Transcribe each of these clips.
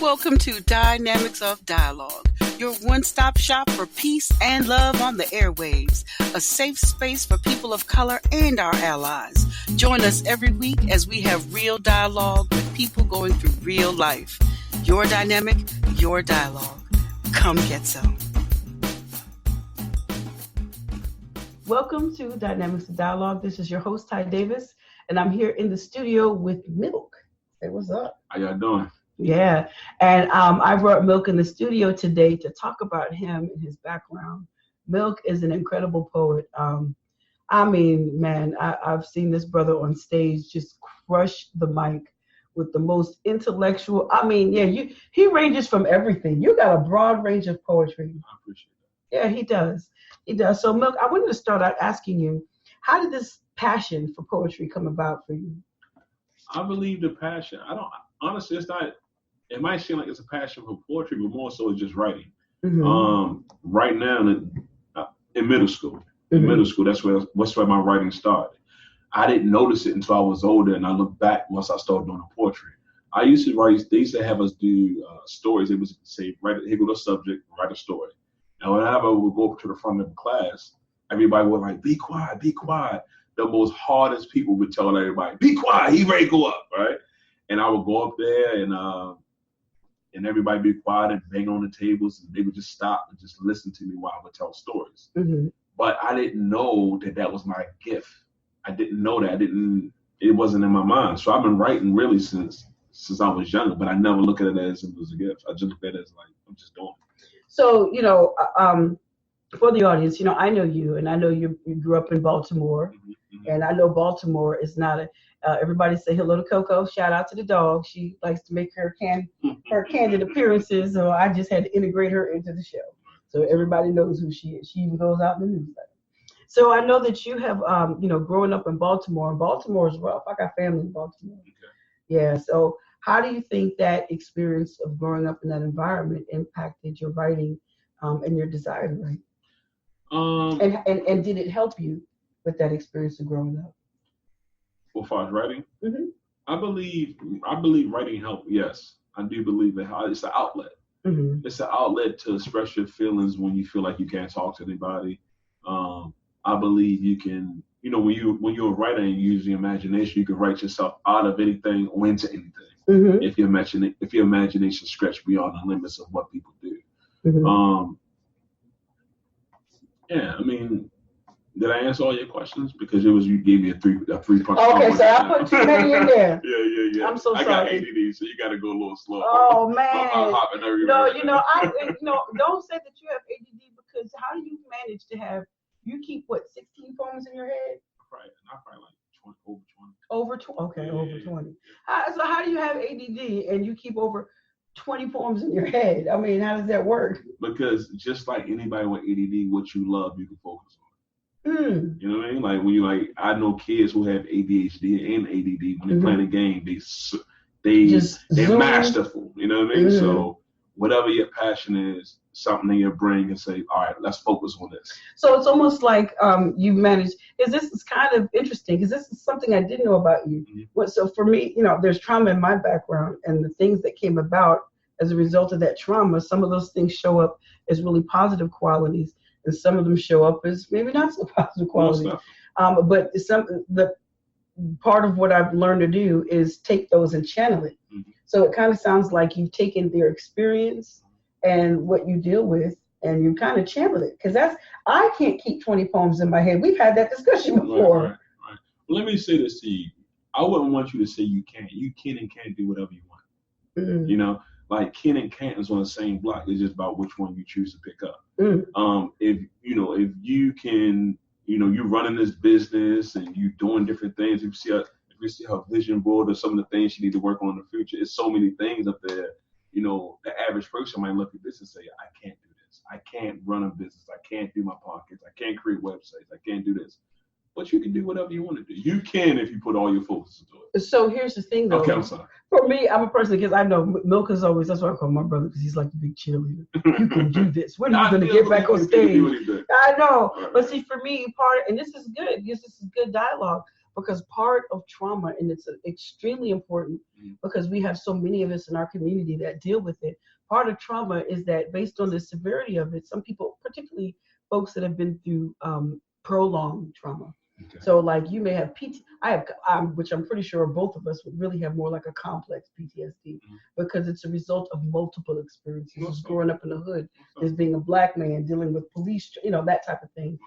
Welcome to Dynamics of Dialogue, your one-stop shop for peace and love on the airwaves, a safe space for people of color and our allies. Join us every week as we have real dialogue with people going through real life. Your dynamic, your dialogue. Come get some. Welcome to Dynamics of Dialogue. This is your host, Ty Davis, and I'm here in the studio with Milk. Say what's up. How y'all doing? Yeah, and I brought Milk in the studio today to talk about him and his background. Milk is an incredible poet. I've seen this brother on stage just crush the mic with the most intellectual. He ranges from everything. You got a broad range of poetry. I appreciate that. Yeah, he does. He does. So, Milk, I wanted to start out asking you, how did this passion for poetry come about for you? I believe the passion. Honestly, it's not. It might seem like it's a passion for poetry, but more so it's just writing. Mm-hmm. Right now, in middle school, that's where my writing started. I didn't notice it until I was older, and I look back once I started doing the poetry. I used to write. They used to have us do stories. It was say here go the subject, write a story. And whenever we would go up to the front of the class, everybody would like, be quiet, be quiet. The most hardest people would tell everybody, be quiet, he ready to go up, right? And I would go up there and everybody be quiet and bang on the tables, and they would just stop and just listen to me while I would tell stories. Mm-hmm. But I didn't know that was my gift. I didn't know that. It wasn't in my mind. So I've been writing really since I was younger, but I never look at it as it was a gift. I just look at it as like, I'm just doing it. So, for the audience, I know you, and I know you grew up in Baltimore, mm-hmm. And I know Baltimore is not everybody say hello to Coco. Shout out to the dog. She likes to make her candid appearances, so I just had to integrate her into the show. So everybody knows who she is. She even goes out in the newsletter. So I know that you have, growing up in Baltimore, and Baltimore is rough. I got family in Baltimore. Okay. Yeah, so how do you think that experience of growing up in that environment impacted your writing and your desire to write? And did it help you with that experience of growing up? As far as writing, mm-hmm. I believe writing helped. Yes, I do believe it. It's an outlet. Mm-hmm. It's an outlet to express your feelings when you feel like you can't talk to anybody. I believe you can. When you're a writer and you use your imagination, you can write yourself out of anything or into anything. Mm-hmm. If your imagination stretched beyond the limits of what people do. Mm-hmm. Did I answer all your questions? Because you gave me a three-part. Okay, so I put too many in there. Yeah. I'm so sorry. I got ADD, so you got to go a little slow. Oh man. I'm hopping everywhere. Don't say that you have ADD, because how do you manage to have? You keep 16 poems in your head? Right, not probably like 20, over 20. Over 20. So how do you have ADD and you keep over 20 poems in your head? I mean, how does that work? Because just like anybody with ADD, what you love, you can focus on. Mm. You know what I mean? Like I know kids who have ADHD and ADD. When they're playing a game, they're masterful. You know what I mean? Mm. So whatever your passion is, something in your brain can say, all right, let's focus on this. So it's almost like you managed. This is kind of interesting, because this is something I didn't know about you. Mm-hmm. So for me, there's trauma in my background, and the things that came about as a result of that trauma, some of those things show up as really positive qualities, and some of them show up as maybe not so positive qualities. But the part of what I've learned to do is take those and channel it. Mm-hmm. So it kind of sounds like you've taken their experience and what you deal with, and you kind of channel it. Because I can't keep 20 poems in my head. We've had that discussion before. Right. Well, let me say this to you. I wouldn't want you to say you can't. You can and can't do whatever you want. Mm-hmm. Like can and can't is on the same block. It's just about which one you choose to pick up. Mm. If you can, you're running this business and you're doing different things. If you see her vision board or some of the things you need to work on in the future, it's so many things up there. The average person might look at this and say, I can't do this. I can't run a business. I can't do my pockets. I can't create websites. I can't do this. But you can do whatever you want to do. You can if you put all your focus into it. So here's the thing, though. Okay, I'm sorry. For me, I'm a person, because I know Milk is always, that's why I call my brother, because he's like the big cheerleader. You can do this. When are you going to get back on stage? I know. Right. But see, for me, and this is good. This is good dialogue. because part of trauma, and it's extremely important because we have so many of us in our community that deal with it. Part of trauma is that based on the severity of it, some people, particularly folks that have been through prolonged trauma. Okay. So like you may have which I'm pretty sure both of us would really have more like a complex PTSD because it's a result of multiple experiences. Growing up in the hood, as being a black man, dealing with police, that type of thing.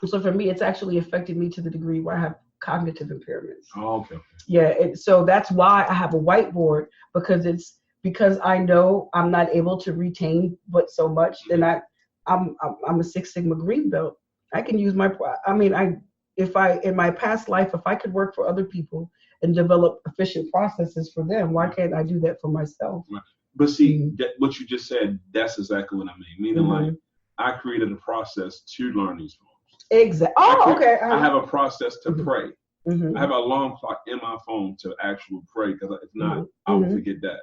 So for me, it's actually affected me to the degree where I have cognitive impairments. Oh, okay. Yeah, so that's why I have a whiteboard, because I know I'm not able to retain but so much. Then I'm a Six Sigma green belt. I can use in my past life, if I could work for other people and develop efficient processes for them, why can't I do that for myself? Right. But see, what you just said, that's exactly what I mean. Meaning like I created a process to learn these forms. Exactly. Oh, okay. I have a process to pray. I have an alarm clock in my phone to actually pray, because if not, I will forget that.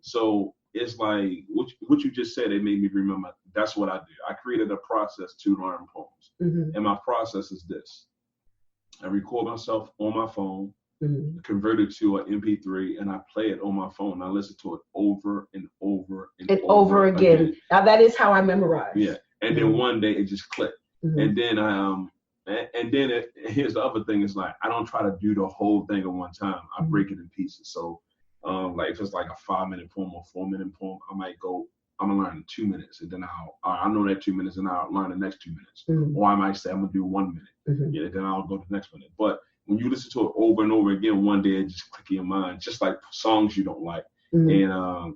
So it's like what you just said, it made me remember. That's what I do. I created a process to learn poems. And my process is this. I record myself on my phone, convert it to an MP3, and I play it on my phone. I listen to it over and over and over again. Now that is how I memorize. Yeah. And then one day it just clicked. And then here's the other thing, is like I don't try to do the whole thing at one time. I break it in pieces. So like if it's like a 5-minute poem or 4-minute poem, I'm gonna learn in 2 minutes, and then I know that 2 minutes, and I'll learn the next 2 minutes. Or I might say I'm gonna do 1 minute, yeah, then I'll go to the next minute. But when you listen to it over and over again, one day it just click in your mind, just like songs you don't like, and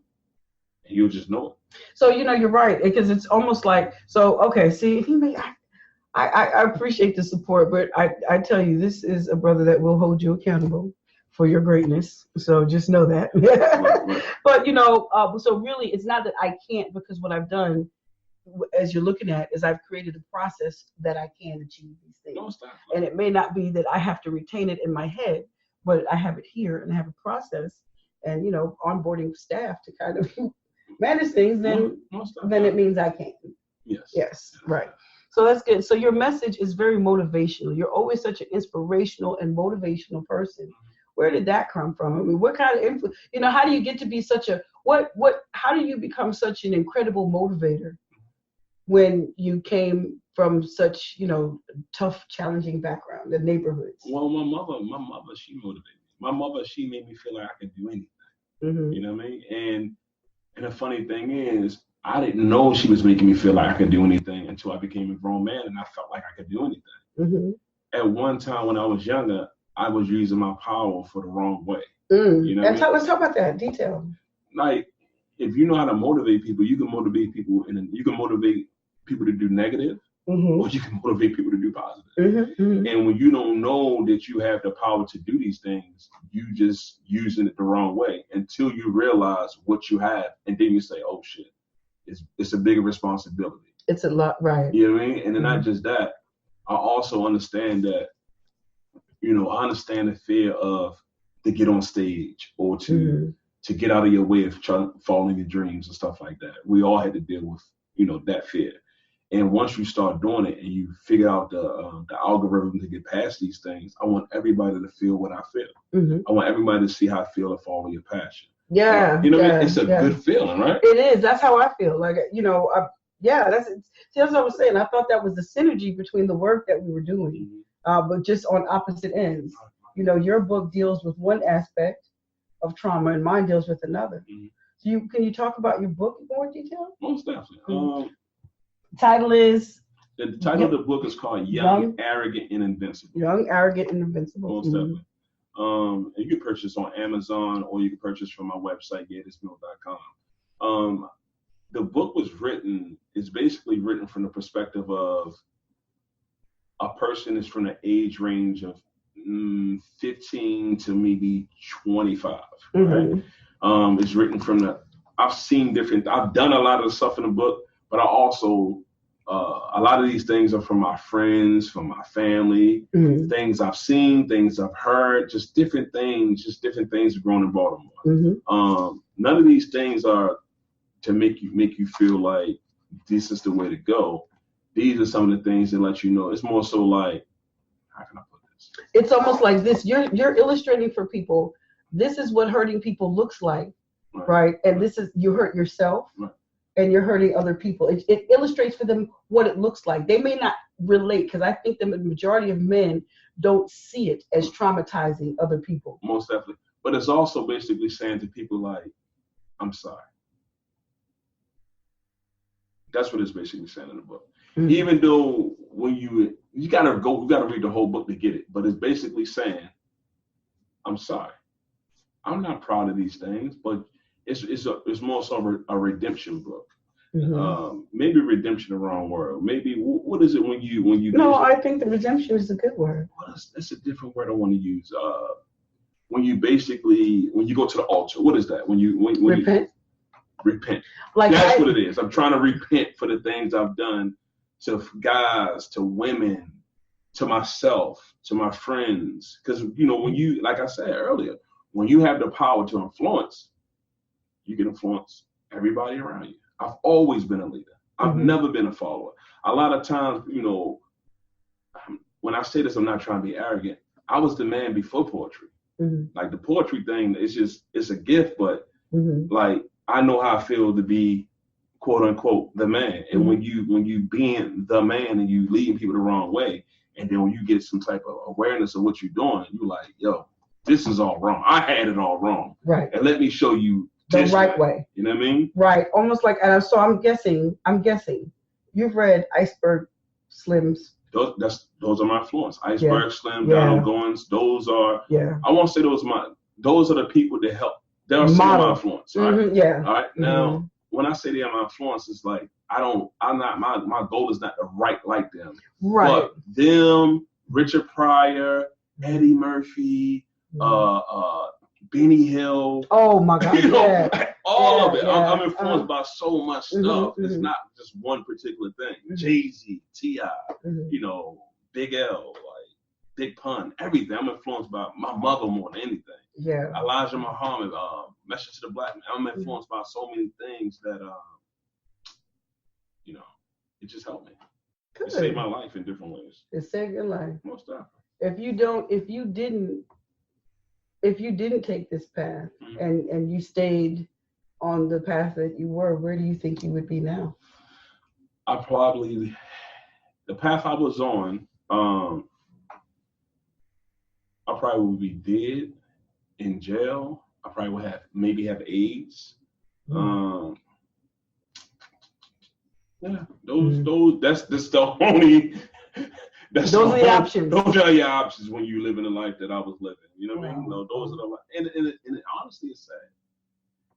you'll just know it. So you're right, because it's almost like, so okay, see, I appreciate the support, but I tell you, this is a brother that will hold you accountable for your greatness. So just know that. Right. But so really, it's not that I can't, because what I've done, as you're looking at, is I've created a process that I can achieve these things. Don't stop. And it may not be that I have to retain it in my head, but I have it here and I have a process, and onboarding staff to kind of manage things. Then it means I can. Yes. Right. So that's good. So your message is very motivational. You're always such an inspirational and motivational person. Where did that come from? I mean, what kind of influence? How do you get to be such a how do you become such an incredible motivator when you came from such tough, challenging background, the neighborhoods? Well, my mother, she motivated me. My mother, she made me feel like I could do anything. You know what I mean? And the funny thing is, I didn't know she was making me feel like I could do anything until I became a grown man, and I felt like I could do anything. At one time when I was younger, I was using my power for the wrong way. Let's talk about that detail. Like, if you know how to motivate people, you can motivate people, and you can motivate people to do negative, or you can motivate people to do positive. And when you don't know that you have the power to do these things, you just using it the wrong way until you realize what you have, and then you say, "Oh shit, it's a bigger responsibility." It's a lot, right? You know what I mean? And then not just that, I also understand that. I understand the fear of to get on stage or to get out of your way of following your dreams and stuff like that. We all had to deal with, that fear. And once you start doing it and you figure out the algorithm to get past these things, I want everybody to feel what I feel. I want everybody to see how I feel to follow your passion. Yeah. It's a good feeling, right? It is. That's how I feel. Like, that's what I was saying. I thought that was the synergy between the work that we were doing. But just on opposite ends. Your book deals with one aspect of trauma and mine deals with another. So can you talk about your book in more detail? Most definitely. The title of the book is called Young, Arrogant, and Invincible. Young, Arrogant, and Invincible. Most definitely. And you can purchase on Amazon, or you can purchase from my website, gatismill.com. The book is basically written from the perspective of a person is from the age range of 15 to maybe 25, right? It's written from I've done a lot of the stuff in the book, but I also, a lot of these things are from my friends, from my family, things I've seen, things I've heard, just different things growing in Baltimore. None of these things are to make you feel like this is the way to go. These are some of the things that let you know. It's more so like, how can I put this? influence. It's almost like this. You're illustrating for people. This is what hurting people looks like, right? And this is, you hurt yourself, and you're hurting other people. It illustrates for them what it looks like. They may not relate, because I think the majority of men don't see it as traumatizing other people. Most definitely. But it's also basically saying to people like, I'm sorry. That's what it's basically saying in the book. Mm-hmm. Even though when you gotta read the whole book to get it. But it's basically saying, I'm sorry. I'm not proud of these things, but it's more so a redemption book. Mm-hmm. Maybe redemption the wrong word. Maybe what is it when you? No, I think the redemption is a good word. That's a different word I want to use. When you go to the altar, what is that? When repent. Repent. Like that's what it is. I'm trying to repent for the things I've done to guys, to women, to myself, to my friends. Because when you, like I said earlier, when you have the power to influence, you can influence everybody around you. I've always been a leader. I've never been a follower. A lot of times, when I say this, I'm not trying to be arrogant. I was the man before poetry. Mm-hmm. Like the poetry thing, it's a gift, but like I know how I feel to be, quote unquote, the man. And when you being the man and you leading people the wrong way, and then when you get some type of awareness of what you're doing, you're like, yo, this is all wrong. I had it all wrong. Right. And let me show you the right way. You know what I mean? Right. Almost like, and so I'm guessing you've read Iceberg Slim's. Those are my influence. Iceberg Slim, Donald Goins. Those are. Yeah. I won't say those are the people that help. They're some of my influence. Right? Mm-hmm, yeah. All right. Now, when I say they are my influence, it's like my goal is not to write like them. Right. But them, Richard Pryor, Eddie Murphy, Benny Hill. Oh my God! All of it. Yeah. I'm influenced by so much stuff. It's not just one particular thing. Jay-Z, T.I., Big L, like Big Pun, everything. I'm influenced by my mother more than anything. Yeah. Elijah Muhammad, Message to the Black Man. I'm influenced by so many things that it just helped me. Good. It saved my life in different ways. It saved your life. Most definitely. If you didn't take this path and you stayed on the path that you were, where do you think you would be now? The path I was on, I probably would be dead, in jail. I probably would have AIDS. That's the only. Those are the options. Those are your options when you live in the life that I was living. You know what I mean? Those are the and honestly, it's sad.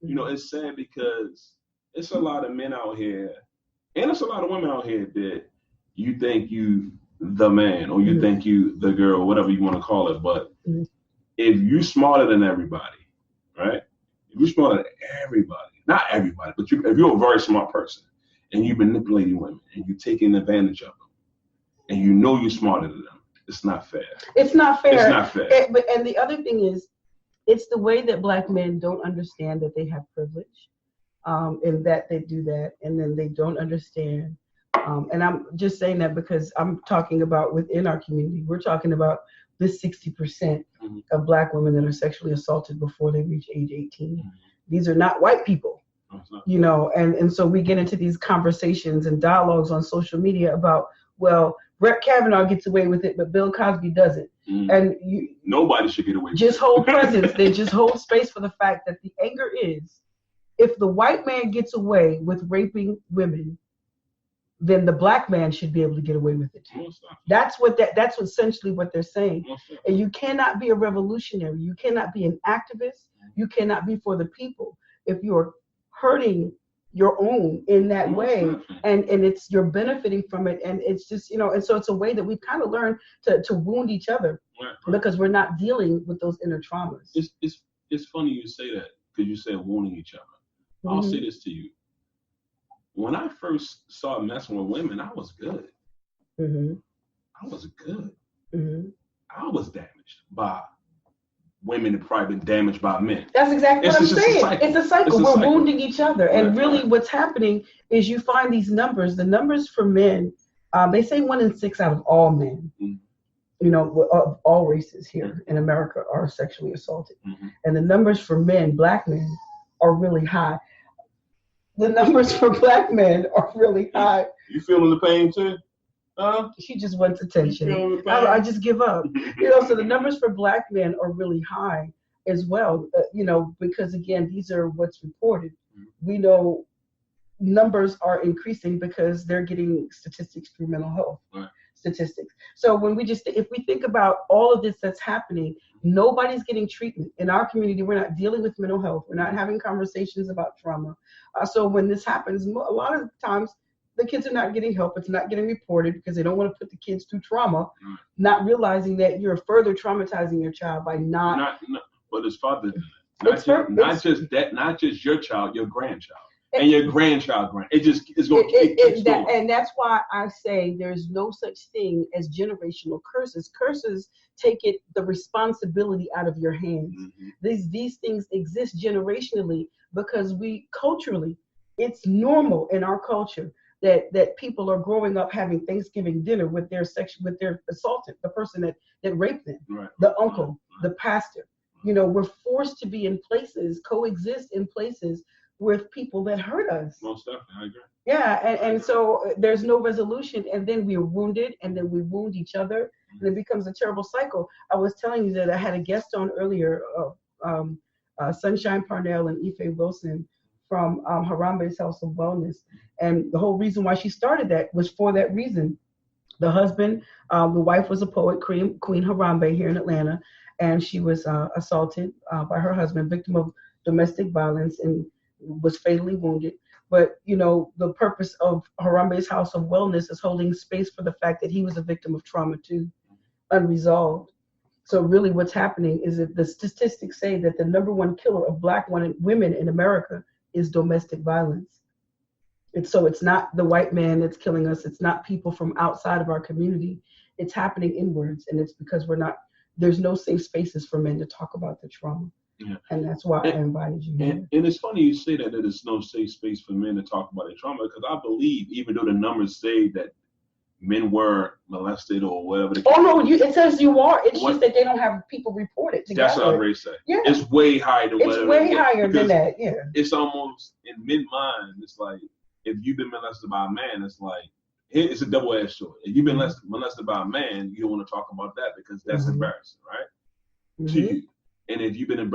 It's sad because it's a lot of men out here, and it's a lot of women out here that you think you the man or you think you the girl, whatever you want to call it. But if you smarter than everybody, right? If you're smarter than everybody, not everybody, but if you're a very smart person and you're manipulating women and you're taking advantage of them, and you're smarter than them, it's not fair. It's not fair. It's not fair. And the other thing is, it's the way that Black men don't understand that they have privilege, and that they do that, and then they don't understand. And I'm just saying that because I'm talking about within our community. We're talking about this 60% of Black women that are sexually assaulted before they reach age 18. These are not white people. And so we get into these conversations and dialogues on social media about, well, Brett Kavanaugh gets away with it, but Bill Cosby doesn't. And nobody should get away with it. Just hold presence. They just hold space for the fact that the anger is, if the white man gets away with raping women, then the Black man should be able to get away with it too. That's essentially what they're saying. And you cannot be a revolutionary. You cannot be an activist. You cannot be for the people if you're hurting your own in that way, and you're benefiting from it, and it's just and so it's a way that we've kind of learned to wound each other because we're not dealing with those inner traumas. It's funny you say that because you said wounding each other. I'll say this to you. When I first started messing with women, I was good. I was good. I was damaged by women that probably been damaged by men. That's exactly what I'm saying. It's a cycle. We're wounding each other. And really what's happening is you find these numbers. The numbers for men, they say 1 in 6 out of all men of all races here in America are sexually assaulted. And the numbers for men, black men, are really high. The numbers for black men are really high. You feeling the pain too? She just wants attention. I just give up. So the numbers for black men are really high as well, because again, these are what's reported. We know numbers are increasing because they're getting statistics through mental health statistics. So if we think about all of this that's happening, nobody's getting treatment. In our community, we're not dealing with mental health. We're not having conversations about trauma. So when this happens, a lot of times the kids are not getting help. It's not getting reported because they don't want to put the kids through trauma, not realizing that you're further traumatizing your child by not. But it's farther than that. Not just your child, your grandchild. And your grandchild, it's going to keep going. And that's why I say there's no such thing as generational curses. Curses take the responsibility out of your hands. These things exist generationally because culturally, it's normal in our culture that people are growing up having Thanksgiving dinner with their assaultant, the person that raped them, the uncle, the pastor. We're forced to be in places, coexist in places with people that hurt us. Most definitely, I agree. Yeah, and so there's no resolution, and then we're wounded, and then we wound each other, and it becomes a terrible cycle. I was telling you that I had a guest on earlier, Sunshine Parnell and Ife Wilson from Harambee's House of Wellness, and the whole reason why she started that was for that reason. The husband, the wife was a poet, Queen Harambee here in Atlanta, and she was assaulted by her husband, victim of domestic violence, and was fatally wounded. But the purpose of Harambee's House of Wellness is holding space for the fact that he was a victim of trauma too, unresolved. So really what's happening is that the statistics say that the number one killer of black women in America is domestic violence. It's not the white man that's killing us. It's not people from outside of our community. It's happening inwards, and it's because there's no safe spaces for men to talk about the trauma. Yeah. And that's why I invited you here. And it's funny you say that there's no safe space for men to talk about their trauma, because I believe, even though the numbers say that men were molested or whatever. It says you are. It's just that they don't have people report it together. That's what I'm ready to say. Yeah. It's way higher than whatever. It's way higher than that, yeah. It's almost, in men's mind, it's like, if you've been molested by a man, it's like, it's a double-edged sword. If you've been molested by a man, you don't want to talk about that because that's embarrassing, right? To you. And if you've been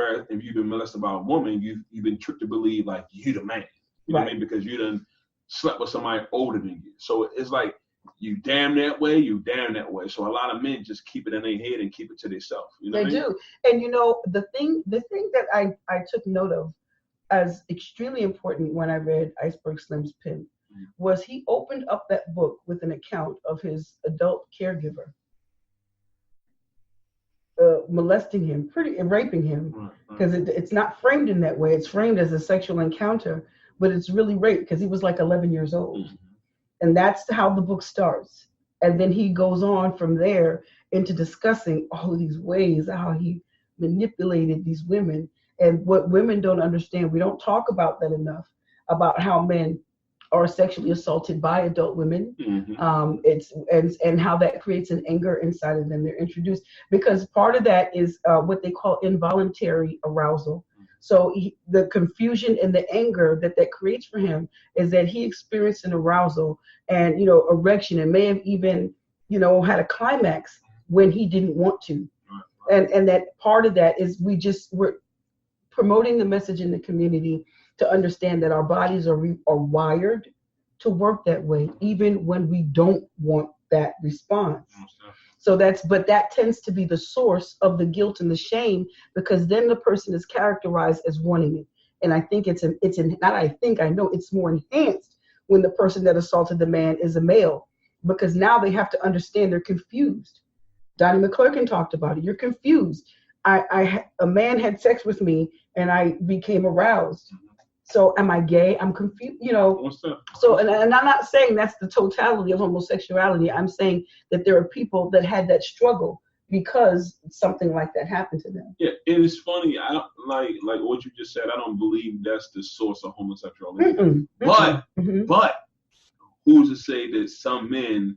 molested by a woman, you've been tricked to believe like you the man. You know what I mean? Because you done slept with somebody older than you. So it's like you damn that way, you damn that way. So a lot of men just keep it in their head and keep it to themselves. You know they do. And the thing that I took note of as extremely important when I read Iceberg Slim's pen was he opened up that book with an account of his adult caregiver molesting him, raping him, because it's not framed in that way. It's framed as a sexual encounter, but it's really rape because he was like 11 years old. And that's how the book starts. And then he goes on from there into discussing all of these ways, how he manipulated these women. And what women don't understand, we don't talk about that enough, about how men are sexually assaulted by adult women. And how that creates an anger inside of them. They're introduced, because part of that is what they call involuntary arousal. So the confusion and the anger that creates for him is that he experienced an arousal and, erection, and may have even, had a climax when he didn't want to. And that part of that is we're promoting the message in the community to understand that our bodies are wired to work that way, even when we don't want that response. So but that tends to be the source of the guilt and the shame, because then the person is characterized as wanting it. And I think I know it's more enhanced when the person that assaulted the man is a male, because now they have to understand they're confused. Donnie McClurkin talked about it. You're confused. A man had sex with me and I became aroused. So am I gay? I'm confused, So, and I'm not saying that's the totality of homosexuality. I'm saying that there are people that had that struggle because something like that happened to them. Yeah, and it's funny. I don't like what you just said. I don't believe that's the source of homosexuality. But who's to say that some men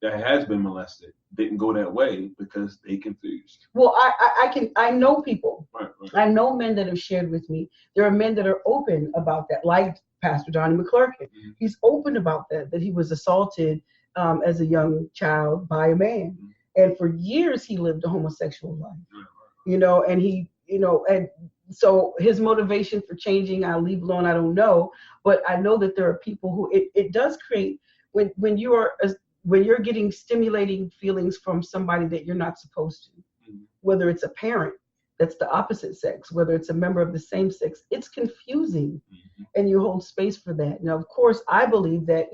that has been molested didn't go that way because they confused. Well, I know people. Right. I know men that have shared with me. There are men that are open about that, like Pastor Donnie McClurkin. Mm-hmm. He's open about that he was assaulted as a young child by a man. Mm-hmm. And for years he lived a homosexual life. Right. And he, and so his motivation for changing, I'll leave alone, I don't know. But I know that there are people who it does create when you're getting stimulating feelings from somebody that you're not supposed to, mm-hmm. whether it's a parent that's the opposite sex, whether it's a member of the same sex, it's confusing, mm-hmm. and you hold space for that. Now, of course, I believe that,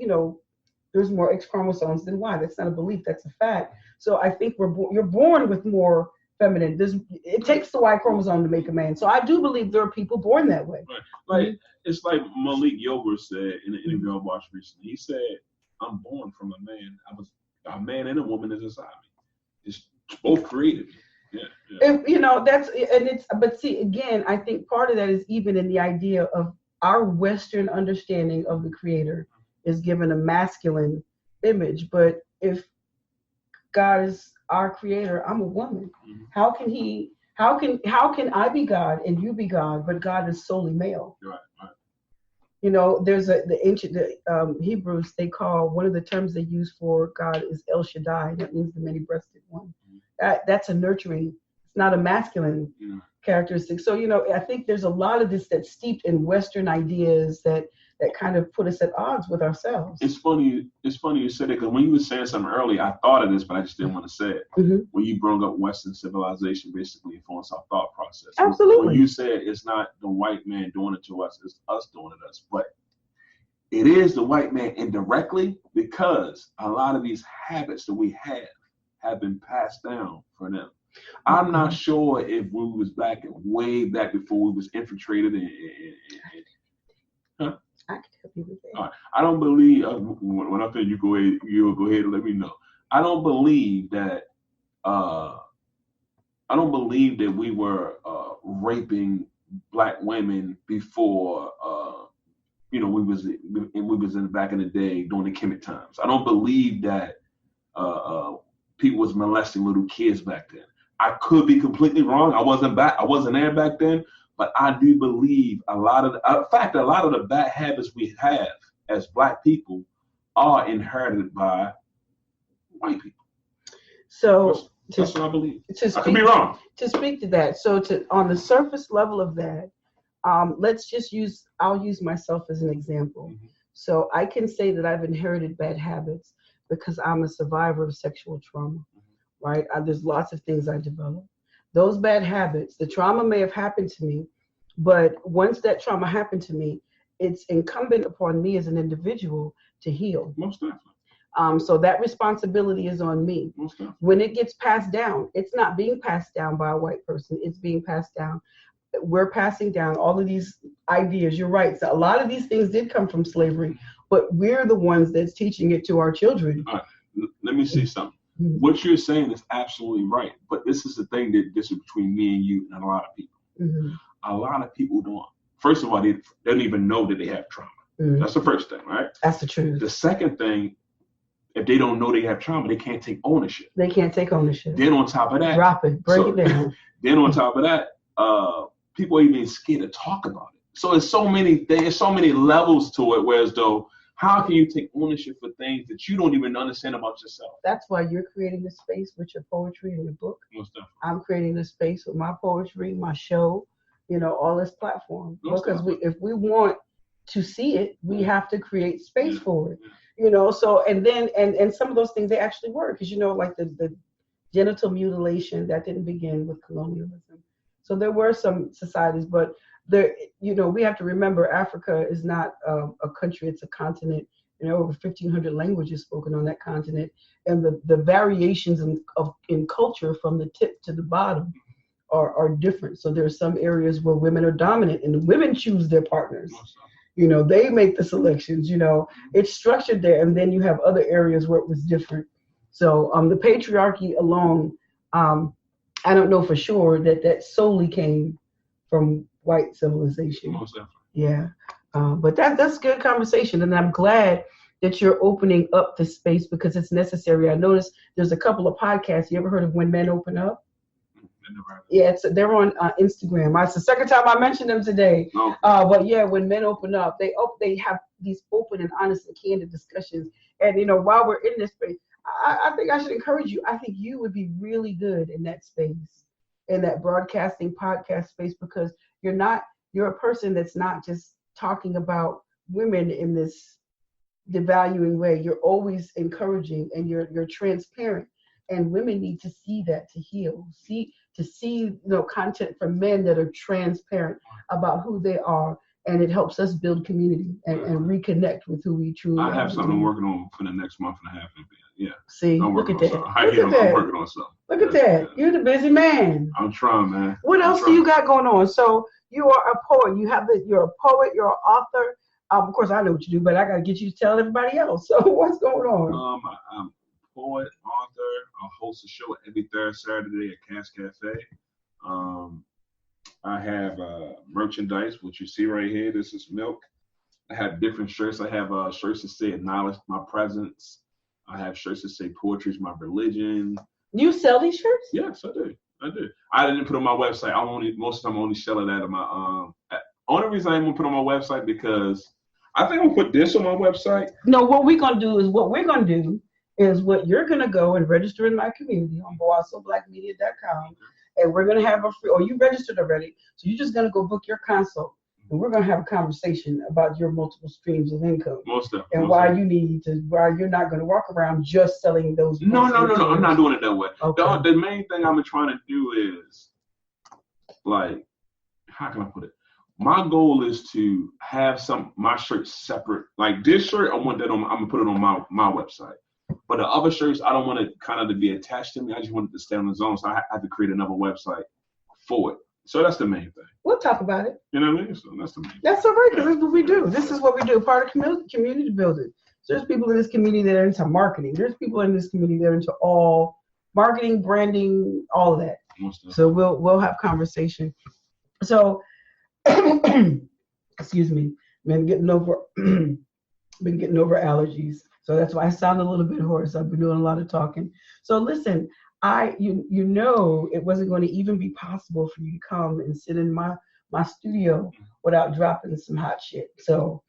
there's more X chromosomes than Y. That's not a belief, that's a fact. So I think you're born with more feminine. It takes the Y chromosome to make a man. So I do believe there are people born that way. Right. It's like Malik Yober said in an interview I watched recently. He said, I'm born from a man. I was a man and a woman is inside me. It's both created. Yeah. But see, again, I think part of that is even in the idea of our Western understanding of the Creator is given a masculine image. But if God is our Creator, I'm a woman. Mm-hmm. How can I be God and you be God, but God is solely male? Right. There's the ancient Hebrews, they call one of the terms they use for God is El Shaddai. That means the many-breasted one. Mm-hmm. That's a nurturing. It's not a masculine characteristic. So I think there's a lot of this that's steeped in Western ideas that kind of put us at odds with ourselves. It's funny you said it, because when you were saying something earlier, I thought of this, but I just didn't want to say it. Mm-hmm. When you brought up Western civilization basically influenced our thought process. Absolutely. When you said it's not the white man doing it to us, it's us doing it to us. But it is the white man indirectly, because a lot of these habits that we have been passed down for them. I'm not sure if we was way back before we was infiltrated huh? I can help you with that. All right. I don't believe when I think you'll go ahead and let me know. I don't believe that we were raping black women before we was in back in the day during the Kemet times. I don't believe that people was molesting little kids back then. I could be completely wrong. I wasn't there back then. But I do believe a lot of the bad habits we have as black people are inherited by white people. So that's what I believe. I could be wrong. To speak to that, on the surface level of that, I'll use myself as an example. Mm-hmm. So I can say that I've inherited bad habits because I'm a survivor of sexual trauma, mm-hmm. right? There's lots of things I developed. Those bad habits, the trauma may have happened to me, but once that trauma happened to me, it's incumbent upon me as an individual to heal. Most definitely. So that responsibility is on me. Most definitely. When it gets passed down, it's not being passed down by a white person. It's being passed down. We're passing down all of these ideas. You're right. So a lot of these things did come from slavery, but we're the ones that's teaching it to our children. All right. Let me say something. Mm-hmm. What you're saying is absolutely right, but this is the thing that this is between me and you and a lot of people. Mm-hmm. A lot of people don't. First of all, they don't even know that they have trauma. Mm-hmm. That's the first thing, right? That's the truth. The second thing, if they don't know they have trauma, they can't take ownership. They can't take ownership. Then on top of that, drop it, break it down. Then on top of that, people are even scared to talk about it. So there's so many things, so many levels to it. Whereas though, how can you take ownership for things that you don't even understand about yourself? That's why you're creating a space with your poetry and your book. I'm creating a space with my poetry, my show, all this platform. Because if we want to see it, we have to create space for it. So and some of those things, they actually work. Because like the genital mutilation, that didn't begin with colonialism. So there were some societies, but we have to remember Africa is not a country, it's a continent. Over 1,500 languages spoken on that continent, and the variations in culture from the tip to the bottom are different. So there are some areas where women are dominant, and the women choose their partners. They make the selections. It's structured there, and then you have other areas where it was different. So the patriarchy alone, I don't know for sure that solely came from white civilization. Most definitely. Yeah. But that's good conversation, and I'm glad that you're opening up the space because it's necessary. I noticed there's a couple of podcasts. You ever heard of When Men Open Up? Yeah, they're on Instagram. It's the second time I mentioned them today. No. But yeah, When Men Open Up, they have these open and honest and candid discussions. And while we're in this space, I think I should encourage you. I think you would be really good in that space, in that broadcasting podcast space, because you're a person that's not just talking about women in this devaluing way. You're always encouraging, and you're transparent. And women need to see that to heal. To see content from men that are transparent about who they are, and it helps us build community and reconnect with who we truly are. I have something I'm working on for the next month and a half. Yeah. See, look at that. I'm working on something. Look at that. You're the busy man. I'm trying, man. What else do you got going on? So you are a poet. You're a poet. You're an author. Of course, I know what you do, but I got to get you to tell everybody else. So what's going on? I'm a poet, author. I host a show every third Saturday at Cash Cafe. I have merchandise, which you see right here. This is milk. I have different shirts. I have shirts that say acknowledge my presence. I have shirts that say poetry is my religion. You sell these shirts? Yes, I do. I didn't put it on my website. Most of the time I only sell it out of my only reason I didn't put it on my website because I think I'm gonna put this on my website. No, what you're gonna do is what you're gonna go and register in my community on boasoblackmedia.com, and we're gonna have a free. Or you registered already, so you're just gonna go book your consult, and we're gonna have a conversation about your multiple streams of income. Most definitely. And why you're not gonna walk around just selling those. No. I'm not doing it that way. Okay. The main thing I'm trying to do is, like, how can I put it? My goal is to have my shirts separate. Like this shirt, I'm gonna put it on my website. But the other shirts, I don't want it kind of to be attached to me. I just want it to stay on its own. So I have to create another website for it. So that's the main thing. We'll talk about it. You know what I mean? So that's the main thing. That's all right, because this is what we do. This is what we do. Part of community building. So there's people in this community that are into marketing. There's people in this community that are into all marketing, branding, all of that. So we'll have conversation. So excuse me, been getting over allergies. So that's why I sound a little bit hoarse. I've been doing a lot of talking. So listen, it wasn't going to even be possible for you to come and sit in my studio without dropping some hot shit. So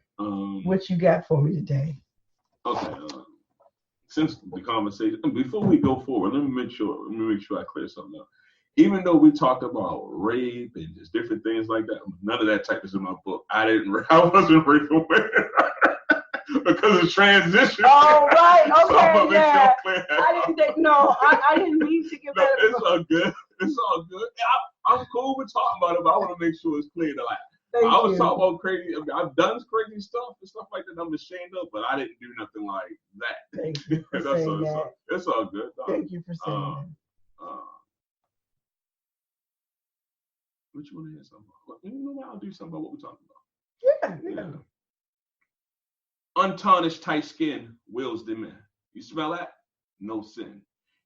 what you got for me today? Okay. Since the conversation, before we go forward, let me make sure I clear something up. Even though we talked about rape and just different things like that, none of that type is in my book. I wasn't raped for women. Because of transition. Oh, right. Okay. So yeah. I didn't mean to give that. It's all good. I'm cool with talking about it, but I want to make sure it's clear. Like, I was talking about crazy. I've done crazy stuff and stuff like that I'm ashamed of, but I didn't do nothing like that. Thank you for saying that. It's all good. Thank you for saying that. What you want to hear something about? You know what? I'll do something about what we're talking about. Yeah. Untarnished tight skin wills them in. You smell that? No sin.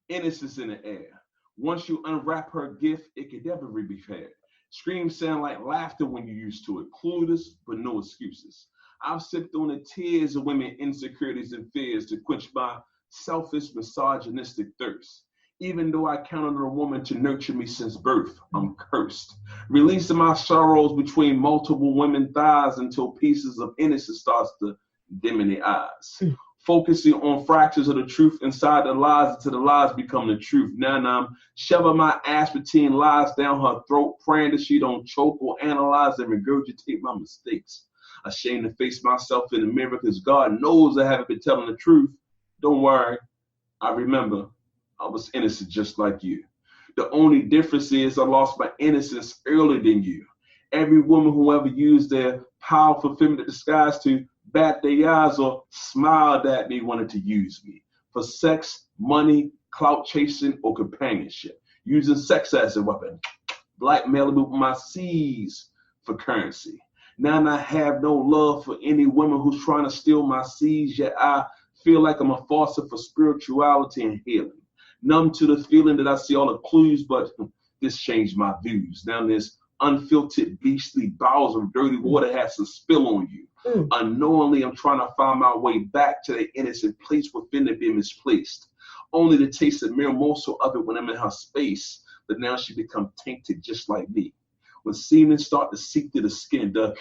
Innocence in the air. Once you unwrap her gift, it can never be fair. Screams sound like laughter when you're used to it. Clueless, but no excuses. I've sipped on the tears of women insecurities and fears to quench my selfish, misogynistic thirst. Even though I counted on a woman to nurture me since birth, I'm cursed. Releasing my sorrows between multiple women's thighs until pieces of innocence starts to dim in the eyes. Focusing on fractures of the truth inside the lies until the lies become the truth. Now I'm shoving my aspartame lies down her throat, praying that she don't choke or analyze and regurgitate my mistakes. Ashamed to face myself in the mirror because God knows I haven't been telling the truth. Don't worry, I remember I was innocent just like you. The only difference is I lost my innocence earlier than you. Every woman who ever used their powerful feminine disguise to bat their eyes or smiled at me wanted to use me for sex, money, clout chasing, or companionship. Using sex as a weapon, blackmailing me with my C's for currency. Now I have no love for any woman who's trying to steal my C's, yet I feel like I'm a faucet for spirituality and healing. Numb to the feeling that I see all the clues, but this changed my views. Now this unfiltered, beastly bowels of dirty water has to spill on you. Unknowingly, I'm trying to find my way back to the innocent place within the being misplaced. Only to taste a mere morsel of it when I'm in her space. But now she become tainted just like me. When semen start to seep through the skin, the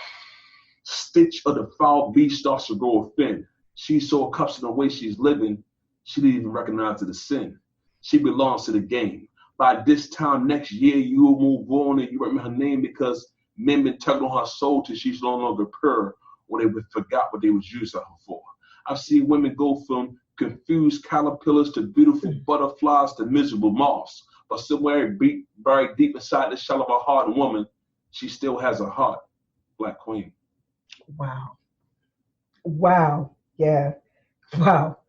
stitch of the foul beast starts to grow thin. She's so accustomed to the way she's living, she didn't even recognize it as sin. She belongs to the game. By this time next year, you will move on and you remember her name because men been tugging on her soul till she's no longer pure, or they forgot what they was using her for. I've seen women go from confused caterpillars to beautiful butterflies to miserable moths. But somewhere buried deep inside the shell of her heart and woman, she still has a heart. Black Queen. Wow. Wow. Yeah. Wow.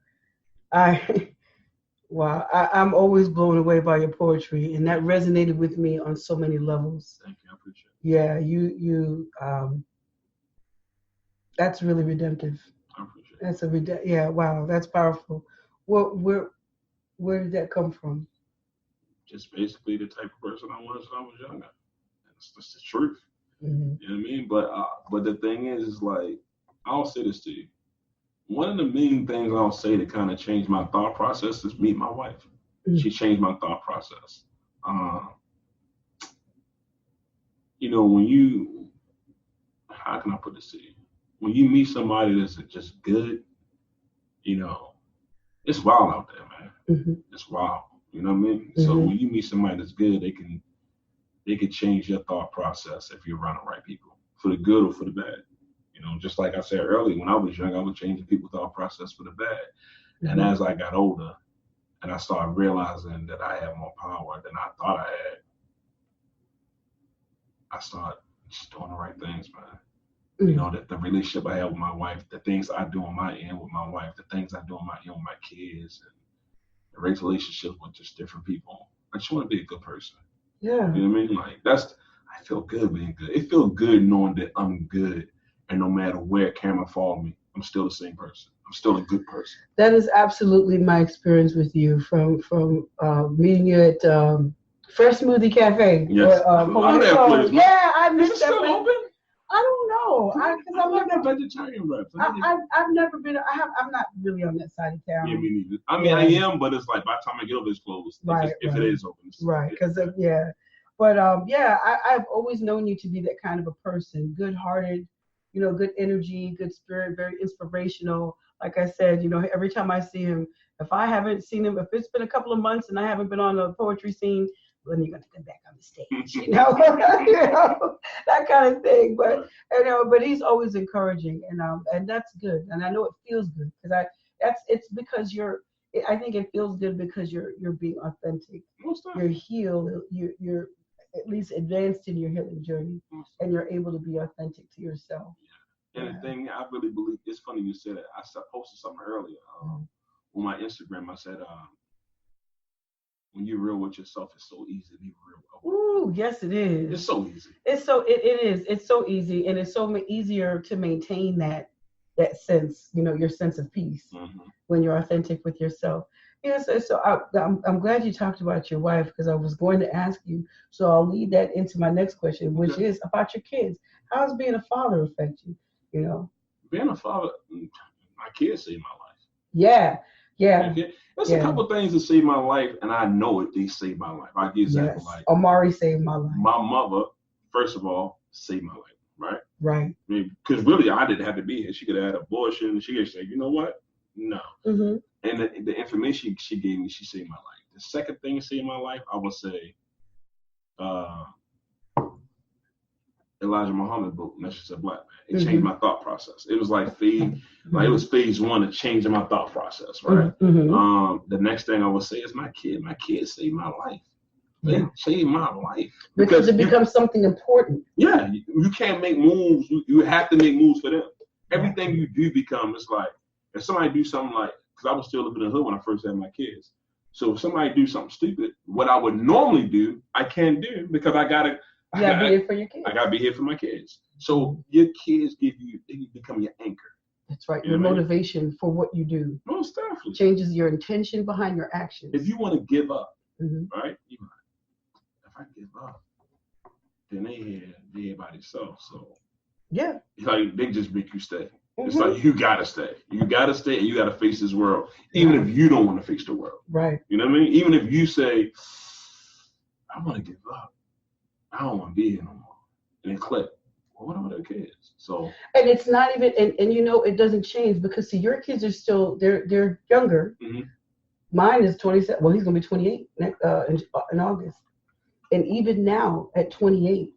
I'm always blown away by your poetry, and that resonated with me on so many levels. Thank you. I appreciate it. Yeah, you that's really redemptive. I appreciate it. Yeah, wow, that's powerful. Where did that come from? Just basically the type of person I was when I was younger. That's the truth. Mm-hmm. You know what I mean? But the thing is like, I'll say this to you. One of the main things I'll say to kind of change my thought process is meet my wife. Mm-hmm. She changed my thought process. How can I put this to you? When you meet somebody that's just good, it's wild out there, man. Mm-hmm. It's wild. You know what I mean? Mm-hmm. So when you meet somebody that's good, they can change your thought process if you're around the right people, for the good or for the bad. Just like I said earlier, when I was young, I was changing people's thought process for the bad. Mm-hmm. And as I got older and I started realizing that I had more power than I thought I had, I started just doing the right things, man. Mm-hmm. That the relationship I have with my wife, the things I do on my end with my wife, the things I do on my end with my kids, and the relationships with just different people. I just want to be a good person. Yeah. You know what I mean? Like I feel good being good. It feels good knowing that I'm good. And no matter where camera follow me, I'm still the same person. I'm still a good person. That is absolutely my experience with you from meeting you at Fresh Smoothie Cafe. Yes. I missed that. Still open? I don't know. Because I'm not a vegetarian rep. I've never been. I'm not really on that side of town. Yeah, me neither. I mean, I am, but it's like by the time I get over, it's closed. Right. If it is open. Right. Because But I've always known you to be that kind of a person, good-hearted. Good energy, good spirit, very inspirational. Like I said, every time I see him, if I haven't seen him, if it's been a couple of months and I haven't been on a poetry scene, then you're going to come back on the stage, that kind of thing. But, but he's always encouraging, and that's good. And I know it feels good because it's because I think it feels good because you're being authentic. You're healed. You're at least advanced in your healing journey, and you're able to be authentic to yourself. And the thing I really believe, it's funny you said it. I posted something earlier on my Instagram. I said, when you're real with yourself, it's so easy to be real. Ooh, yes, it is. It's so easy. It is. It's so easy, and it's so easier to maintain that sense, your sense of peace when you're authentic with yourself. Yes, so I'm glad you talked about your wife because I was going to ask you. So I'll lead that into my next question, which is about your kids. How does being a father affect you? Being a father, my kids saved my life. Yeah. There's a couple things that saved my life, and I know it. They saved my life. I give example like Omari saved my life. My mother, first of all, saved my life. Right. Right. Because really, I didn't have to be here. She could have had an abortion. She could say, you know what? No. Mm-hmm. And the information she gave me, she saved my life. The second thing that saved my life, I would say, Elijah Muhammad book, Message of Black Man. It changed my thought process. It was like it was phase one of changing my thought process, right? Mm-hmm. The next thing I would say is my kid. My kids saved my life. They saved my life. Because it becomes something important. Yeah, you can't make moves. You have to make moves for them. Everything you do it's like, if somebody do something like, because I was still living in the hood when I first had my kids. So if somebody do something stupid, what I would normally do, I can't do because I gotta be here for your kids. I gotta be here for my kids. So your kids they become your anchor. That's right. Your motivation for what you do. Most definitely. Changes your intention behind your actions. If you want to give up, right? If I give up, then they here by themselves. So Yeah. Like they just make you stay. It's like you gotta stay. You gotta stay, and you gotta face this world, even if you don't want to face the world. Right. You know what I mean? Even if you say, "I want to give up. I don't want to be here no more," and then click. Well, what about their kids? So. And it's not even, and you know, it doesn't change because see, your kids are still they're younger. Mm-hmm. Mine is 27. Well, he's gonna be 28 in August. And even now at 28.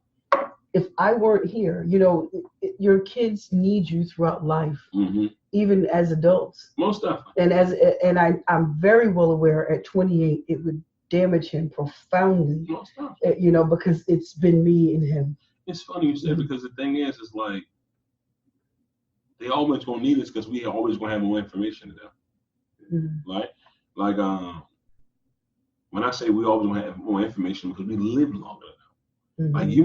If I weren't here, you know, your kids need you throughout life, even as adults. Most definitely. And I'm very well aware at 28 it would damage him profoundly. Most definitely. You know, because it's been me and him. It's funny you said because the thing is like they always gonna need us because we always gonna have more information to them. Like when I say we always gonna have more information because we live longer than them. Like you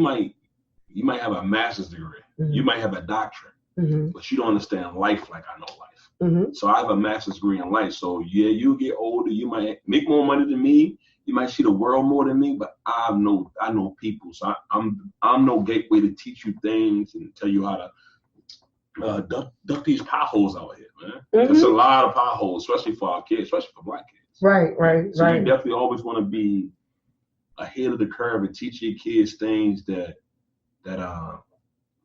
might have a master's degree. You might have a doctorate, but you don't understand life like I know life. So I have a master's degree in life. So yeah, you get older, you might make more money than me. You might see the world more than me, but I know people. So I'm no gateway to teach you things and tell you how to duck these potholes out here, man. There's a lot of potholes, especially for our kids, especially for black kids. Right. So you definitely always want to be ahead of the curve and teach your kids things that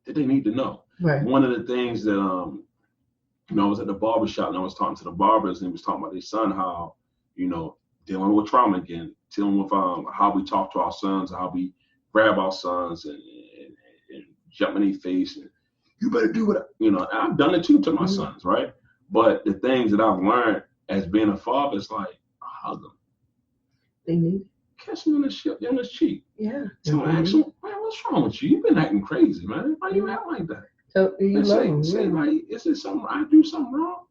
they need to know. Right. One of the things that I was at the barber shop and I was talking to the barbers and he was talking about their son, how, dealing with trauma again, dealing with how we talk to our sons, how we grab our sons and jump in their face and you better do what I've done it too to my sons, right? But the things that I've learned as being a father is like hug them. They need catch him on his cheek. Yeah. So I ask him, man, what's wrong with you? You've been acting crazy, man. Why you act like that? So you love him. Say, like, is it something I do something wrong?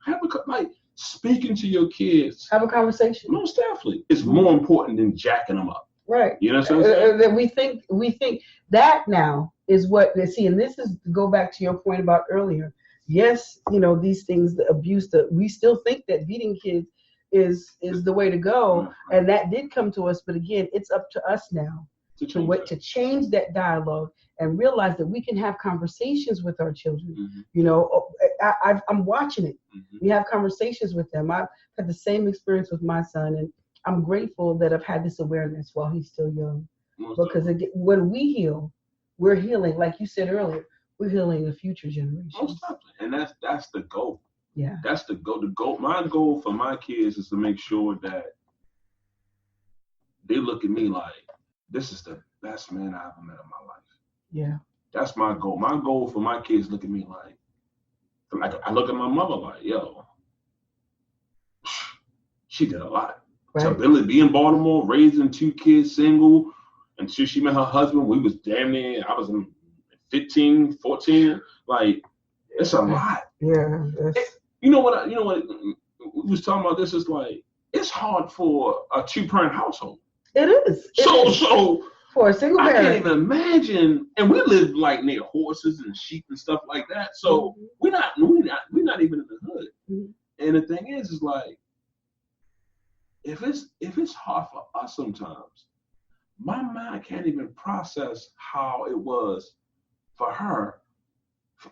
Speaking to your kids. Have a conversation. Most definitely. It's more important than jacking them up. Right. You know what I'm saying? That we think that now is what they see, and this is to go back to your point about earlier. Yes, these things, the abuse, we still think that beating kids is the way to go, and that did come to us. But again, it's up to us now to change that dialogue and realize that we can have conversations with our children. I'm watching it. We have conversations with them. I've had the same experience with my son, and I'm grateful that I've had this awareness while he's still young. Because again, when we heal, we're healing, like you said earlier, we're healing the future generations. Most definitely. And that's the goal. Yeah. That's the goal. My goal for my kids is to make sure that they look at me like, this is the best man I ever met in my life. Yeah. That's my goal. My goal for my kids look at me like I look at my mother like, yo, she did a lot. Right. To really be in Baltimore, raising 2 kids, single, until she met her husband, we was damn near, I was 15, 14. Like, it's a lot. Yeah. You know what we was talking about this is like, it's hard for a 2-parent household. It is. So for a single parent. I can't even imagine, and we live like near horses and sheep and stuff like that. So we're not even in the hood. And the thing is like, if it's hard for us sometimes, my mind can't even process how it was for her.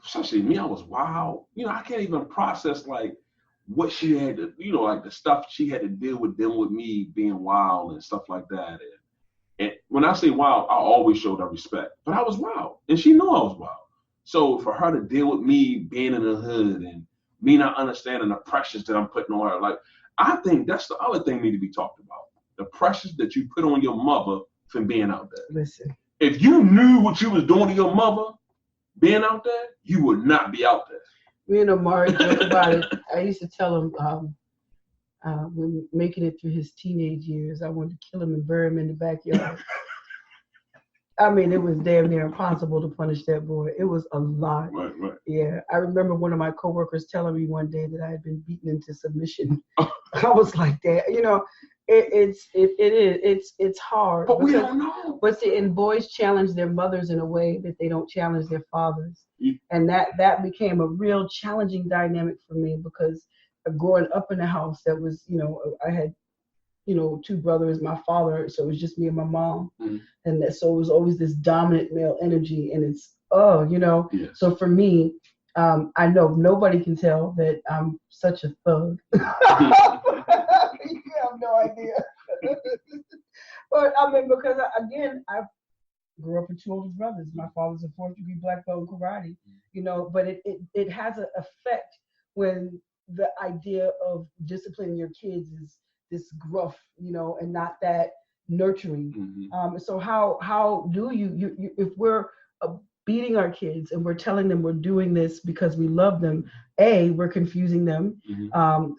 Especially me, I was wild. I can't even process like what she had to, like the stuff she had to dealing with me being wild and stuff like that. And when I say wild, I always showed her respect. But I was wild, and she knew I was wild. So for her to deal with me being in the hood and me not understanding the pressures that I'm putting on her, like, I think that's the other thing need to be talked about. The pressures that you put on your mother from being out there. Listen. If you knew what you was doing to your mother being out there, you would not be out there. Me and Amari joke about it. I used to tell him when making it through his teenage years, I wanted to kill him and bury him in the backyard. I mean, it was damn near impossible to punish that boy. It was a lot. Right. Yeah. I remember one of my coworkers telling me one day that I had been beaten into submission. I was like that. It's hard. But we don't know. But see, and boys challenge their mothers in a way that they don't challenge their fathers. And that became a real challenging dynamic for me because growing up in a house that was, I had, two brothers, my father, so it was just me and my mom. And so it was always this dominant male energy, and it's, Yes. So for me, I know nobody can tell that I'm such a thug. You have no idea. But I mean, because again, I grew up with 2 older brothers. My father's a 4th-degree black belt in karate, but it has an effect when the idea of disciplining your kids is this gruff, and not that nurturing. So how do you if we're beating our kids and we're telling them we're doing this because we love them, we're confusing them,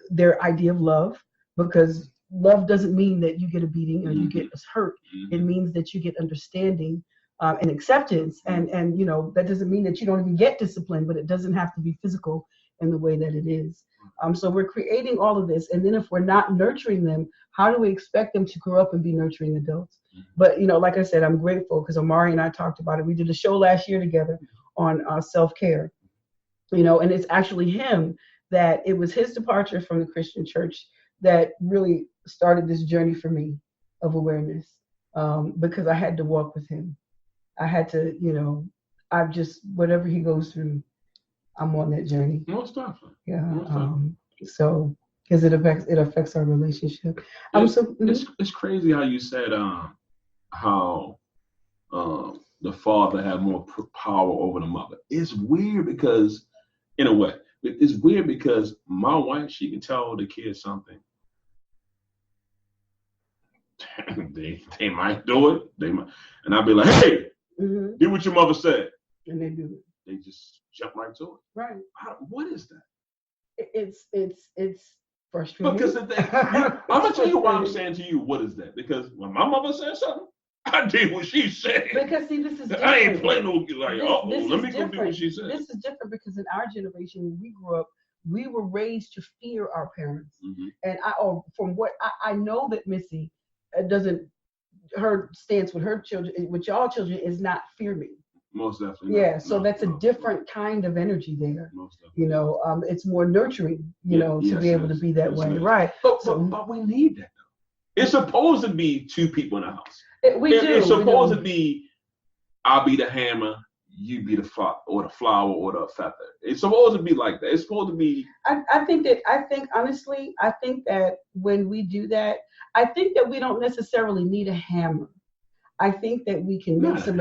their idea of love, because love doesn't mean that you get a beating or you get hurt. It means that you get understanding and acceptance, and that doesn't mean that you don't even get discipline, but it doesn't have to be physical in the way that it is. So we're creating all of this, and then if we're not nurturing them, how do we expect them to grow up and be nurturing adults? But like I said, I'm grateful because Omari and I talked about it. We did a show last year together on self-care, and it's actually him that it was his departure from the Christian church that really started this journey for me of awareness, because I had to walk with him. I had to, I've just, whatever he goes through, I'm on that journey. Most definitely. Yeah. So, because it affects our relationship. It's crazy how you said how the father had more power over the mother. It's weird because, in a way, it's weird because my wife, she can tell the kids something. They might do it. They might, and I'll be like, hey, do what your mother said. And they do it. They just jump right to it. Right. What is that? It's frustrating. Because I'm gonna tell you why I'm saying to you, what is that? Because when my mother said something, I did what she said. Because see, this is different. I ain't playing no let me go do what she said. This is different because in our generation, when we grew up, we were raised to fear our parents. And from what I know that Missy doesn't, her stance with her children, with y'all children, is not fear me. Most definitely. Yeah, so that's a different kind of energy there. Most definitely. It's more nurturing, to be able to be that way. Right. But we need that though. It's supposed to be 2 people in the house. It's supposed to be, I'll be the hammer, you be the flower or the feather. It's supposed to be like that. It's supposed to be. I think that when we do that, I think that we don't necessarily need a hammer. I think that we can make some.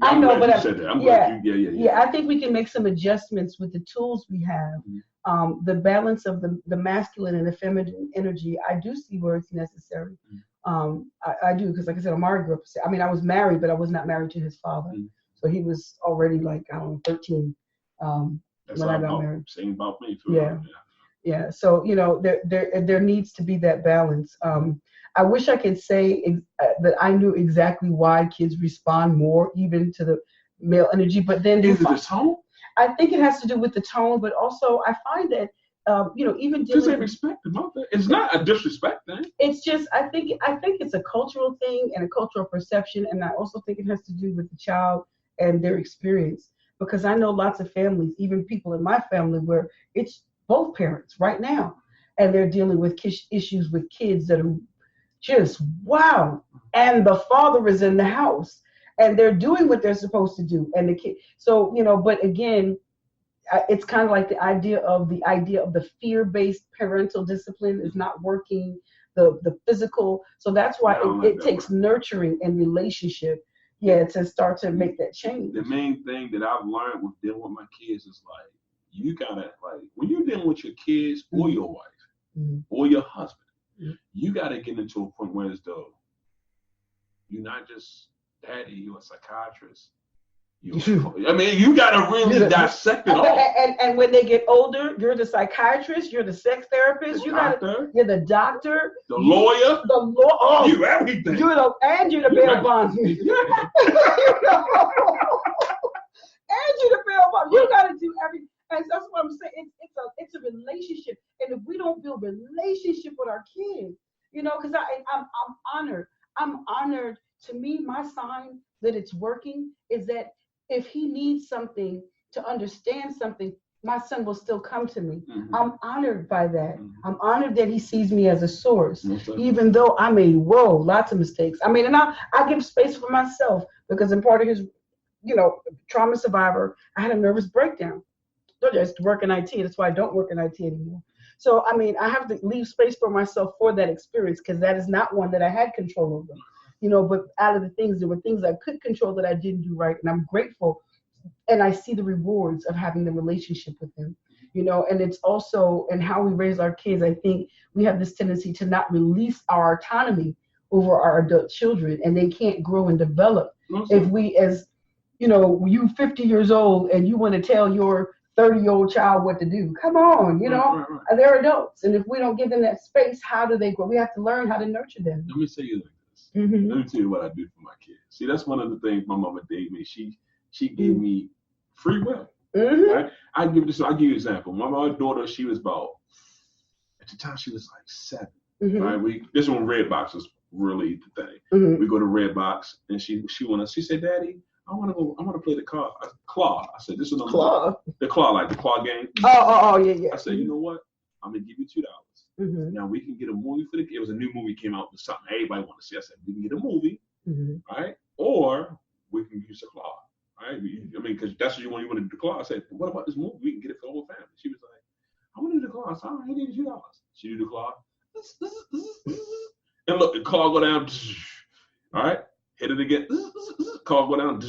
I know, but I think we can make some adjustments with the tools we have. The balance of the masculine and the feminine energy, I do see where it's necessary. I do, because like I said, Omari grew up. I mean, I was married, but I was not married to his father. So he was already 13 when I got married. Same about me. Yeah. So there needs to be that balance. I wish I could say that I knew exactly why kids respond more even to the male energy, but then is it the tone? I think it has to do with the tone, but also I find that even because they respect the mother. It's not a disrespect thing. It's just I think it's a cultural thing and a cultural perception, and I also think it has to do with the child and their experience. Because I know lots of families, even people in my family, where it's both parents right now, and they're dealing with issues with kids that are just wow, and the father is in the house, and they're doing what they're supposed to do, and the kid. So but again, it's kind of like the idea of the fear-based parental discipline is not working. The physical, so that's why it takes nurturing and relationship, to start to make that change. The main thing that I've learned with dealing with my kids is you gotta when you're dealing with your kids or your wife or your husband, you gotta get into a point where it's you're not just daddy, you're a psychiatrist. You gotta really dissect it all. And when they get older, you're the psychiatrist, you're the sex therapist, you're the doctor, the lawyer, you everything. You're the bail bondsman. And you're the bail bondsman. You gotta do everything. And that's what I'm saying. It's a relationship, and if we don't build relationship with our kids, because I'm honored. I'm honored. To me, my sign that it's working is that if he needs something to understand something, my son will still come to me. Mm-hmm. I'm honored by that. Mm-hmm. I'm honored that he sees me as a source, Mm-hmm. even though I made lots of mistakes. I mean, and I give space for myself because I'm part of his, trauma survivor. I had a nervous breakdown. I used to work in IT. That's why I don't work in IT anymore. So, I mean, I have to leave space for myself for that experience because that is not one that I had control over. But out of the things, there were things I could control that I didn't do right. And I'm grateful. And I see the rewards of having the relationship with him, and it's also in how we raise our kids. I think we have this tendency to not release our autonomy over our adult children, and they can't grow and develop if we, as you 50 years old and you want to tell your 30-year-old child what to do. Come on, Right. They're adults, and if we don't give them that space, how do they grow? We have to learn how to nurture them. Let me say you like this. Mm-hmm. Let me tell you what I do for my kids. See, that's one of the things my mama gave me. She gave me free will. Mm-hmm. Right? I'll give you an example. My daughter, she was at the time she was like 7. Mm-hmm. Right? This one Redbox was really the thing. Mm-hmm. We go to Redbox and she said, Daddy, I want to play the claw. I said, this is claw. The claw, like the claw game. Oh, yeah. I said, you know what? I'm gonna give you $2. Mm-hmm. Now we can get a movie for it was a new movie came out with something everybody wanted to see. I said, we can get a movie, right? Or we can use the claw. Right? I mean, because that's what you want to do the claw. I said, what about this movie? We can get it for the whole family. She was like, I want to do the claw. I said, all right, I need $2. She do the claw. And look, the claw go down. All right, hit it again. Claw go down.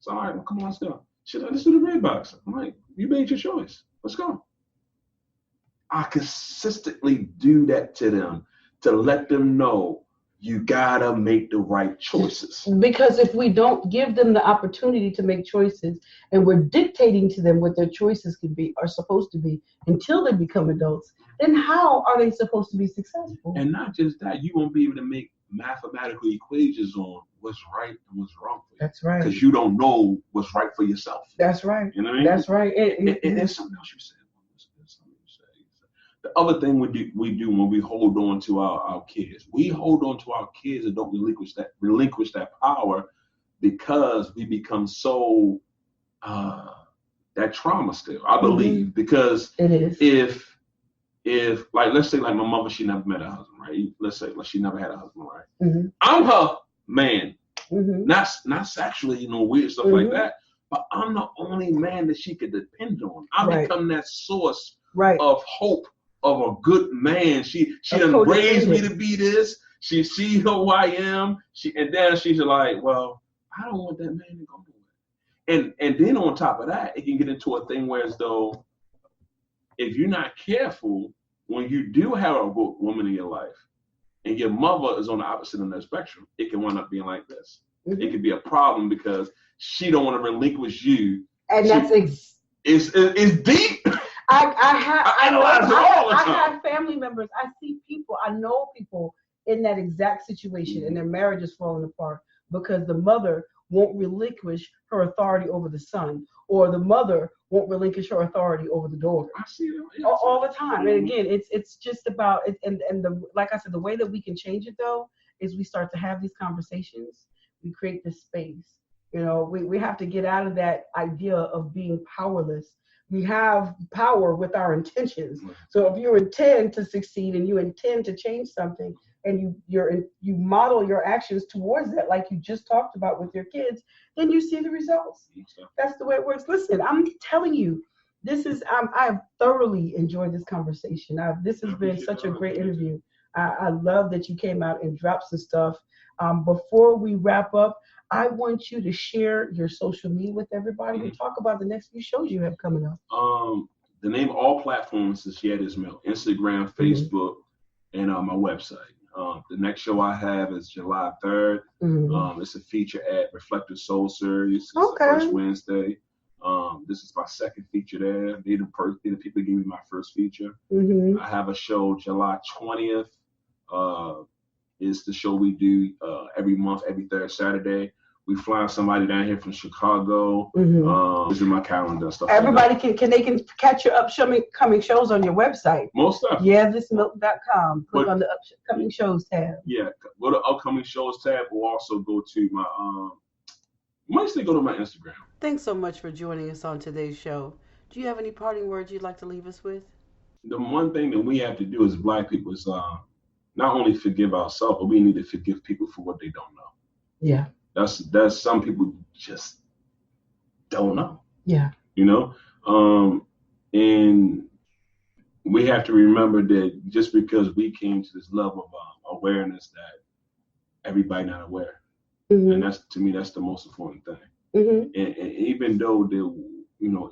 So all right, well, come on, let's go. She said, let's do the Redbox. I'm like, you made your choice. Let's go. I consistently do that to them to let them know you gotta make the right choices. Because if we don't give them the opportunity to make choices and we're dictating to them what their choices are supposed to be until they become adults, then how are they supposed to be successful? And not just that, you won't be able to make mathematical equations on what's right and what's wrong for you. That's right. Because you don't know what's right for yourself. That's right. You know what I mean? That's right. And there's something else you said. The other thing we do when we hold on to our kids, we hold on to our kids and don't relinquish that power because we become so that trauma still. I believe because it is. If like let's say like my mother, she never met a husband, right? Let's say like she never had a husband, right? Mm-hmm. I'm her man, mm-hmm. not sexually, weird stuff like that. But I'm the only man that she could depend on. I become that source of hope. Of a good man, she done raised me to be this. She see who I am. And then she's like, well, I don't want that man to go nowhere. And then on top of that, it can get into a thing where as though if you're not careful, when you do have a good woman in your life, and your mother is on the opposite end of the spectrum, it can wind up being like this. Mm-hmm. It could be a problem because she don't want to relinquish you. And it's deep. I have family members. I see people. I know people in that exact situation, and their marriage is falling apart because the mother won't relinquish her authority over the son, or the mother won't relinquish her authority over the daughter. I see it all the time. And again, it's just about it. And like I said, the way that we can change it though is we start to have these conversations. We create this space. We have to get out of that idea of being powerless. We have power with our intentions. So if you intend to succeed and you intend to change something and you model your actions towards that, like you just talked about with your kids, then you see the results. That's the way it works. Listen, I'm telling you, I have thoroughly enjoyed this conversation. This has been such a great interview. I love that you came out and dropped some stuff. Before we wrap up, I want you to share your social media with everybody and talk about the next few shows you have coming up. The name of all platforms is Yet Is Milk, Instagram, Facebook, and my website. The next show I have is July 3rd. It's a feature at Reflective Soul Series. It's the first Wednesday. This is my second feature there. They're the people gave me my first feature. I have a show July 20th. Is the show we do every month, every third Saturday. We fly somebody down here from Chicago. This is my calendar and stuff. Everybody can catch your upcoming shows on your website. Most stuff. YeahThisMilk.com. Click on the upcoming shows tab. Yeah, go to upcoming shows tab, or also go to my mostly go to my Instagram. Thanks so much for joining us on today's show. Do you have any parting words you'd like to leave us with? The one thing that we have to do as Black people is not only forgive ourselves, but we need to forgive people for what they don't know. Yeah. That's some people just don't know. Yeah. You know? And we have to remember that just because we came to this level of awareness that everybody not aware. Mm-hmm. And to me, that's the most important thing. Mm-hmm. And even though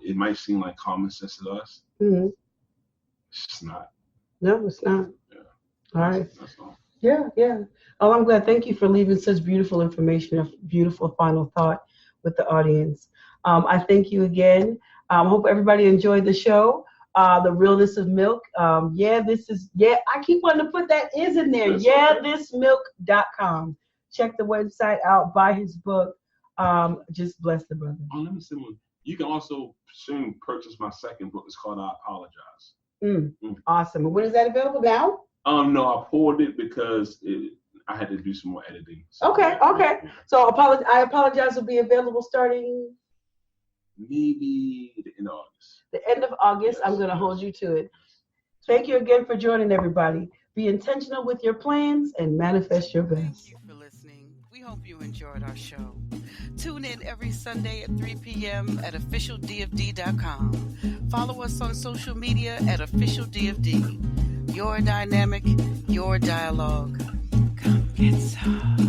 it might seem like common sense to us, mm-hmm. It's just not. No, it's not. Yeah. All right. That's all. Yeah. Oh, I'm glad. Thank you for leaving such beautiful information, a beautiful final thought with the audience. I thank you again. Hope everybody enjoyed the show. The realness of milk. I keep wanting to put that is in there. Thismilk.com. Check the website out. Buy his book. Just bless the brother. Oh, let me say one. You can also soon purchase my second book. It's called I Apologize. Awesome. And when is that available now? No, I pulled it because I had to do some more editing. So okay. So I Apologize will be available starting maybe the end of August. The end of August. Yes, I'm going to hold you to it. Thank you again for joining, everybody. Be intentional with your plans and manifest your best. Thank you for listening. We hope you enjoyed our show. Tune in every Sunday at 3 p.m. at OfficialDofD.com. Follow us on social media at OfficialDofD. Your dynamic, your dialogue. Come get some.